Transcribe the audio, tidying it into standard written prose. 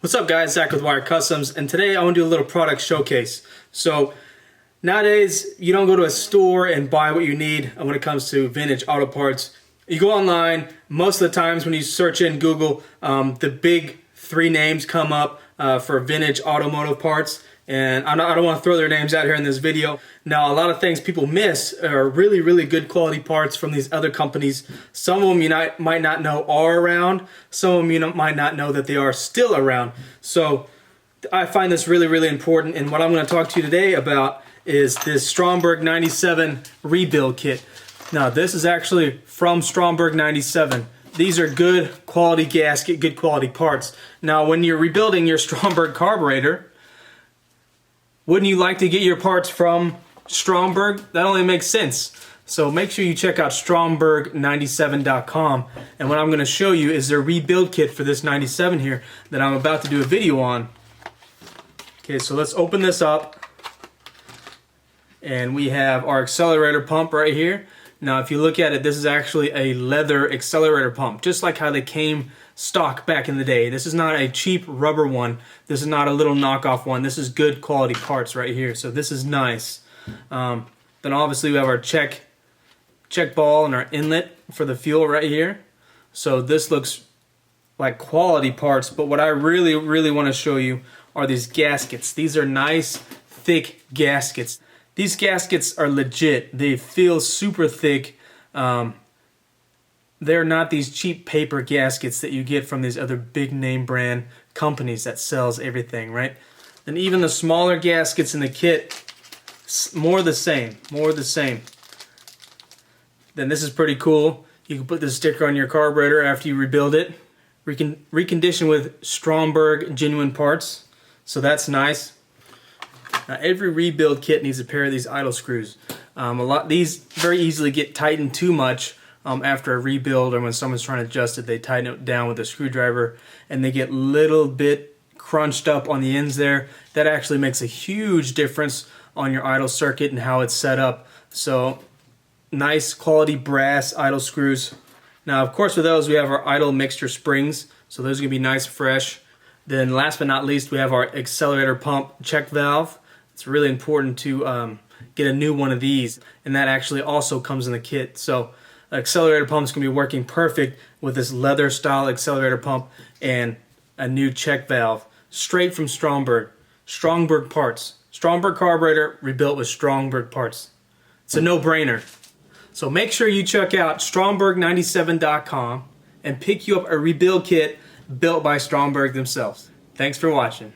What's up guys, Zach with Wire Customs, and today I want to do a little product showcase. So nowadays you don't go to a store and buy what you need when it comes to vintage auto parts. You go online. Most of the times when you search in Google, the big three names come up for vintage automotive parts, and I don't want to throw their names out here in this video. Now, a lot of things people miss are really good quality parts from these other companies. Some of them you might not know are around. Some of them you might not know that they are still around. So I find this really important, and what I'm going to talk to you today about is this Stromberg 97 rebuild kit. Now, this is actually from Stromberg 97. These are good quality gasket, good quality parts. Now, when you're rebuilding your Stromberg carburetor, wouldn't you like to get your parts from Stromberg? That only makes sense. So make sure you check out Stromberg97.com, and what I'm going to show you is their rebuild kit for this 97 here that I'm about to do a video on. Okay, so let's open this up, and we have our accelerator pump right here. Now if you look at it, this is actually a leather accelerator pump, just like how they came stock back in the day. This is not a cheap rubber one. This is not a little knockoff one. This is good quality parts right here. So this is nice. Then obviously we have our check ball and our inlet for the fuel right here. So this looks like quality parts, but what I really want to show you are these gaskets. These are nice, thick gaskets. These gaskets are legit. They feel super thick. They're not these cheap paper gaskets that you get from these other big name brand companies that sells everything, right? And even the smaller gaskets in the kit, more the same. Then this is pretty cool. You can put this sticker on your carburetor after you rebuild it. Recondition with Stromberg genuine parts, so that's nice. Now, every rebuild kit needs a pair of these idle screws. These very easily get tightened too much after a rebuild, or when someone's trying to adjust it, they tighten it down with a screwdriver and they get a little bit crunched up on the ends there. That actually makes a huge difference on your idle circuit and how it's set up. So nice quality brass idle screws. Now of course with those we have our idle mixture springs, so those are going to be nice fresh. Then last but not least we have our accelerator pump check valve. It's really important to get a new one of these, and that actually also comes in the kit. So accelerator pump is going to be working perfect with this leather style accelerator pump and a new check valve straight from Stromberg. Stromberg parts. Stromberg carburetor rebuilt with Stromberg parts. It's a no-brainer. So make sure you check out Stromberg97.com and pick you up a rebuild kit built by Stromberg themselves. Thanks for watching.